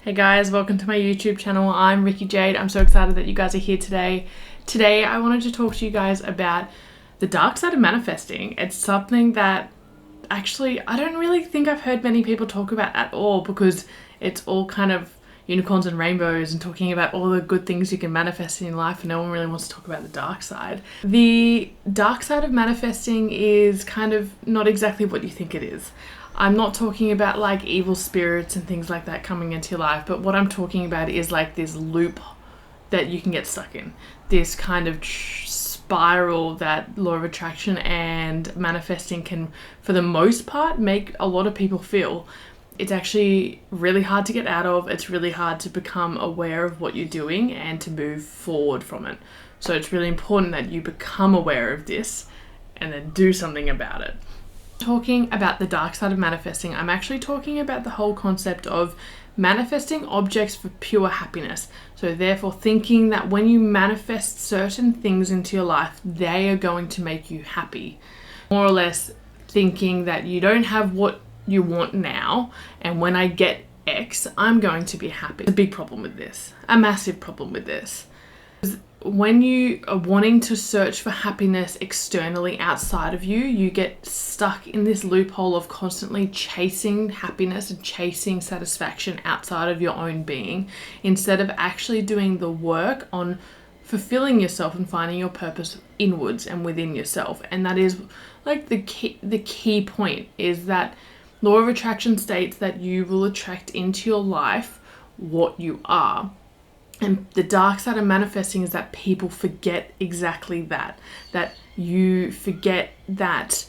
Hey guys, welcome to my YouTube channel. I'm Rikki Jade. I'm so excited that you guys are here today. Today I wanted to talk to you guys about the dark side of manifesting. It's something that actually I don't really think I've heard many people talk about at all, because it's all kind of unicorns and rainbows and talking about all the good things you can manifest in your life, and no one really wants to talk about the dark side. The dark side of manifesting is kind of not exactly what you think it is. I'm not talking about like evil spirits and things like that coming into your life, but what I'm talking about is like this loop that you can get stuck in. This kind of spiral that law of attraction and manifesting can, for the most part, make a lot of people feel. It's actually really hard to get out of. It's really hard to become aware of what you're doing and to move forward from it. So it's really important that you become aware of this and then do something about it. Talking about the dark side of manifesting, I'm actually talking about the whole concept of manifesting objects for pure happiness. So therefore thinking that when you manifest certain things into your life, they are going to make you happy. More or less thinking that you don't have what you want now, and when I get X, I'm going to be happy. A big problem with this, a massive problem with this. When you are wanting to search for happiness externally outside of you, you get stuck in this loophole of constantly chasing happiness and chasing satisfaction outside of your own being, instead of actually doing the work on fulfilling yourself and finding your purpose inwards and within yourself. And that is like the key point is that law of attraction states that you will attract into your life what you are. And the dark side of manifesting is that people forget exactly that you forget that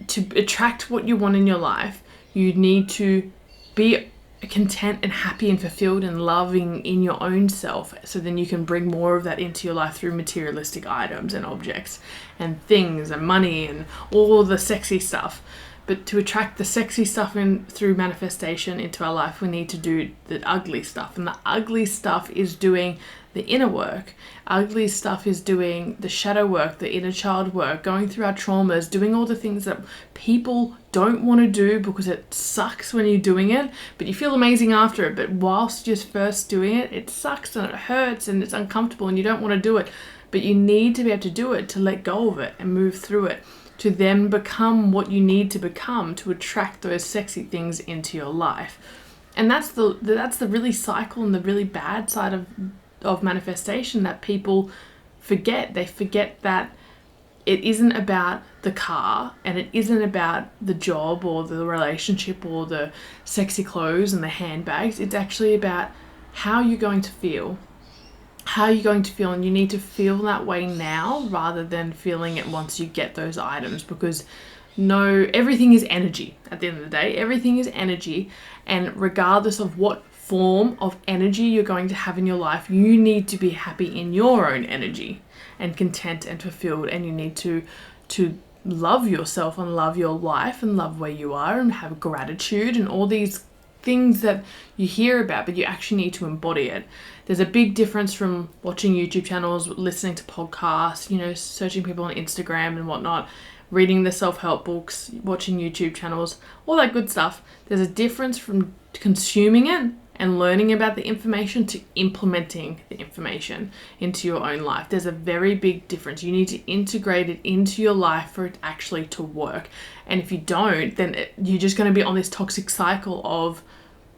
to attract what you want in your life, you need to be content and happy and fulfilled and loving in your own self, so then you can bring more of that into your life through materialistic items and objects and things and money and all the sexy stuff. But to attract the sexy stuff in through manifestation into our life, we need to do the ugly stuff. And the ugly stuff is doing the inner work. Ugly stuff is doing the shadow work, the inner child work, going through our traumas, doing all the things that people don't want to do because it sucks when you're doing it, but you feel amazing after it. But whilst you're first doing it, it sucks and it hurts and it's uncomfortable and you don't want to do it. But you need to be able to do it, to let go of it and move through it, to then become what you need to become to attract those sexy things into your life. And that's the really cycle and the really bad side of manifestation that people forget. They forget that it isn't about the car and it isn't about the job or the relationship or the sexy clothes and the handbags. It's actually about how you're going to feel. How you're going to feel, and you need to feel that way now rather than feeling it once you get those items, because everything is energy. At the end of the day, everything is energy, and regardless of what form of energy you're going to have in your life, you need to be happy in your own energy and content and fulfilled, and you need to love yourself and love your life and love where you are and have gratitude and all these things that you hear about, but you actually need to embody it. There's a big difference from watching YouTube channels, listening to podcasts, searching people on Instagram and whatnot, reading the self-help books, watching YouTube channels, all that good stuff. There's a difference from consuming it and learning about the information to implementing the information into your own life. There's a very big difference. You need to integrate it into your life for it actually to work. And if you don't, then you're just going to be on this toxic cycle of,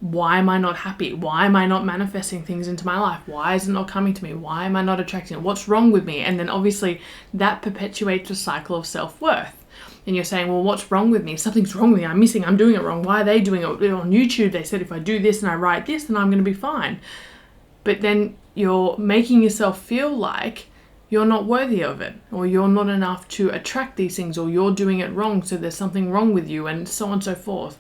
why am I not happy? Why am I not manifesting things into my life? Why is it not coming to me? Why am I not attracting it? What's wrong with me? And then obviously that perpetuates a cycle of self-worth. And you're saying, well, what's wrong with me? Something's wrong with me. I'm missing. I'm doing it wrong. Why are they doing it? On YouTube, they said if I do this and I write this, then I'm going to be fine. But then you're making yourself feel like you're not worthy of it, or you're not enough to attract these things, or you're doing it wrong, so there's something wrong with you, and so on and so forth.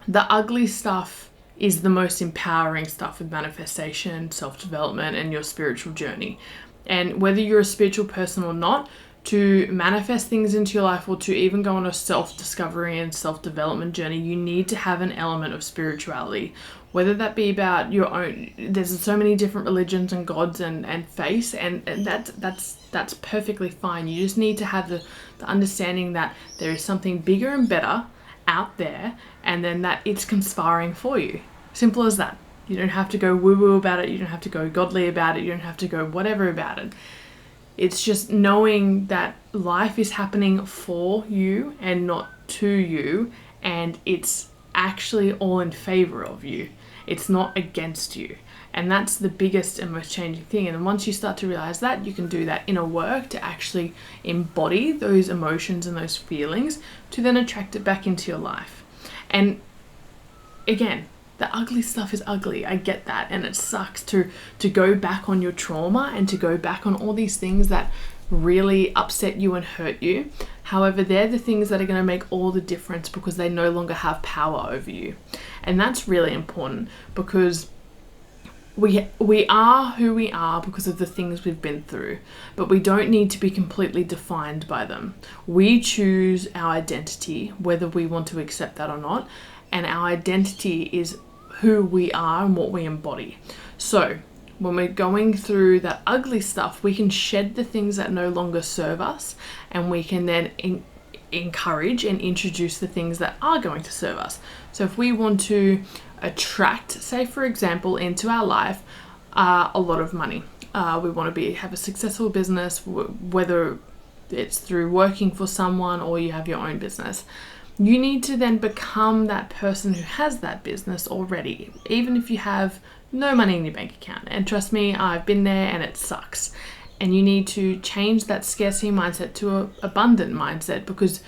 The ugly stuff is the most empowering stuff with manifestation, self-development, and your spiritual journey. And whether you're a spiritual person or not, to manifest things into your life or to even go on a self-discovery and self-development journey, you need to have an element of spirituality, whether that be about your own. There's so many different religions and gods and faiths, and that's perfectly fine. You just need to have the understanding that there is something bigger and better out there, and then that it's conspiring for you. Simple as that. You don't have to go woo-woo about it. You don't have to go godly about it. You don't have to go whatever about it. It's just knowing that life is happening for you and not to you, and it's actually all in favor of you. It's not against you. And that's the biggest and most changing thing. And once you start to realize that, you can do that inner work to actually embody those emotions and those feelings to then attract it back into your life. And again, the ugly stuff is ugly. I get that. And it sucks to go back on your trauma and to go back on all these things that really upset you and hurt you. However, they're the things that are going to make all the difference because they no longer have power over you. And that's really important, because we are who we are because of the things we've been through, but we don't need to be completely defined by them. We choose our identity, whether we want to accept that or not, and our identity is who we are and what we embody. So when we're going through that ugly stuff, we can shed the things that no longer serve us, and we can then encourage and introduce the things that are going to serve us. So if we want to attract, say for example, into our life a lot of money, we want to have a successful business, whether it's through working for someone or you have your own business. You need to then become that person who has that business already, even if you have no money in your bank account. And trust me, I've been there and it sucks. And you need to change that scarcity mindset to an abundant mindset, because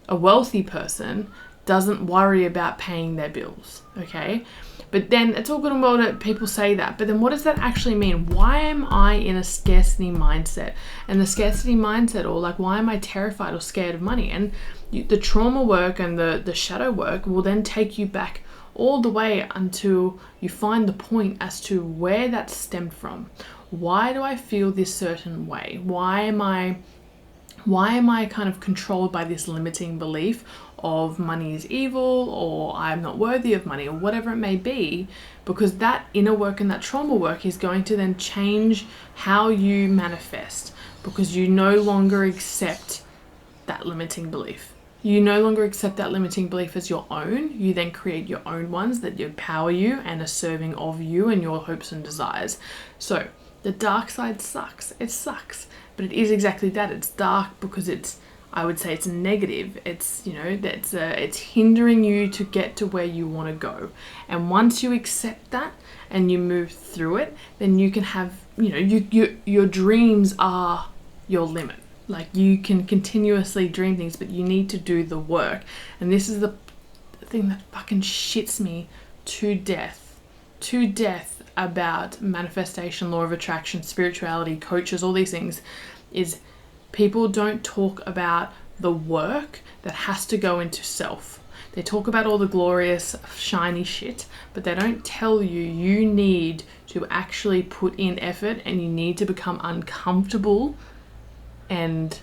a wealthy person doesn't worry about paying their bills, okay? But then it's all good and well that people say that, but then what does that actually mean? Why am I in a scarcity mindset? And the scarcity mindset, or like, why am I terrified or scared of money? And the trauma work and the shadow work will then take you back all the way until you find the point as to where that stemmed from. Why do I feel this certain way? Why am I kind of controlled by this limiting belief of money is evil, or I'm not worthy of money, or whatever it may be? Because that inner work and that trauma work is going to then change how you manifest, because you no longer accept that limiting belief. You no longer accept that limiting belief as your own. You then create your own ones that empower you and are serving of you and your hopes and desires. So the dark side sucks. It sucks. But it is exactly that. It's dark because I would say it's negative. It's, it's hindering you to get to where you want to go. And once you accept that and you move through it, then you can have, your dreams are your limit. Like, you can continuously dream things, but you need to do the work. And this is the thing that fucking shits me to death about manifestation, law of attraction, spirituality, coaches, all these things, is people don't talk about the work that has to go into self. They talk about all the glorious, shiny shit, but they don't tell you need to actually put in effort, and you need to become uncomfortable and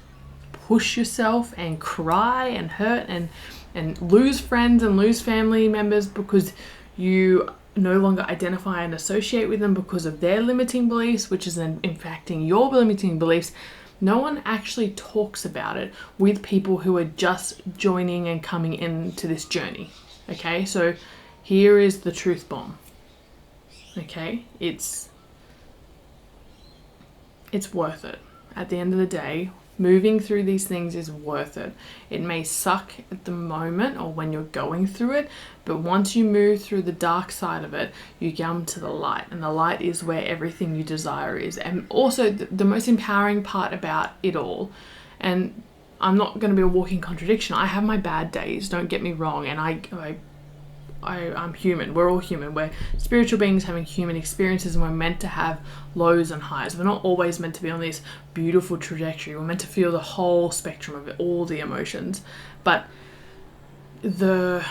push yourself and cry and hurt and lose friends and lose family members because you no longer identify and associate with them because of their limiting beliefs, which is then impacting your limiting beliefs. No one actually talks about it with people who are just joining and coming into this journey. Okay, so here is the truth bomb. Okay, it's worth it. At the end of the day, moving through these things is worth it. It may suck at the moment or when you're going through it, but once you move through the dark side of it, you come to the light, and the light is where everything you desire is. And also the most empowering part about it all, and I'm not going to be a walking contradiction, I have my bad days, don't get me wrong, and I'm human. We're all human. We're spiritual beings having human experiences, and we're meant to have lows and highs. We're not always meant to be on this beautiful trajectory. We're meant to feel the whole spectrum of it, all the emotions. But the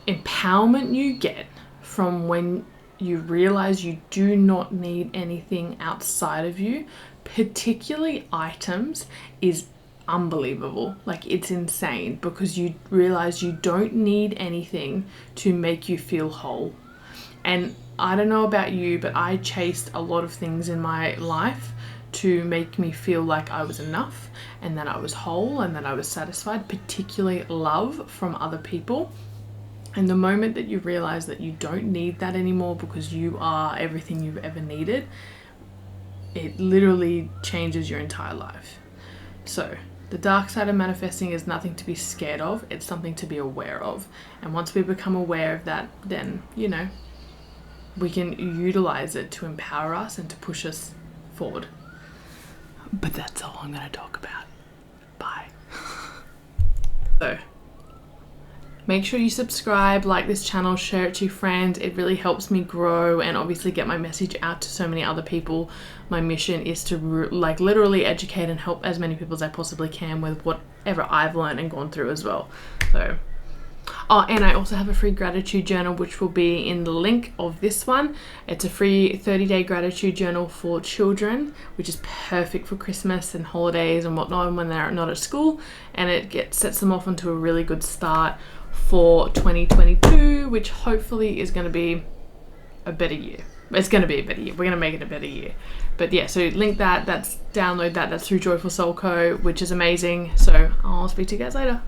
empowerment you get from when you realize you do not need anything outside of you, particularly items, is unbelievable. Like, it's insane, because you realize you don't need anything to make you feel whole. And I don't know about you, but I chased a lot of things in my life to make me feel like I was enough and that I was whole and that I was satisfied, particularly love from other people. And the moment that you realize that you don't need that anymore because you are everything you've ever needed, it literally changes your entire life. So the dark side of manifesting is nothing to be scared of. It's something to be aware of. And once we become aware of that, then, you know, we can utilize it to empower us and to push us forward. But that's all I'm going to talk about. Bye. So make sure you subscribe, like this channel, share it to your friends. It really helps me grow and obviously get my message out to so many other people. My mission is to like literally educate and help as many people as I possibly can with whatever I've learned and gone through as well. So, oh, and I also have a free gratitude journal, which will be in the link of this one. It's a free 30-day gratitude journal for children, which is perfect for Christmas and holidays and whatnot, and when they're not at school. And it sets them off onto a really good start for 2022, which hopefully is going to be a better year. It's going to be a better year. We're going to make it a better year. But yeah, so link that. Download that. That's through Joyful Soul Co., which is amazing. So I'll speak to you guys later.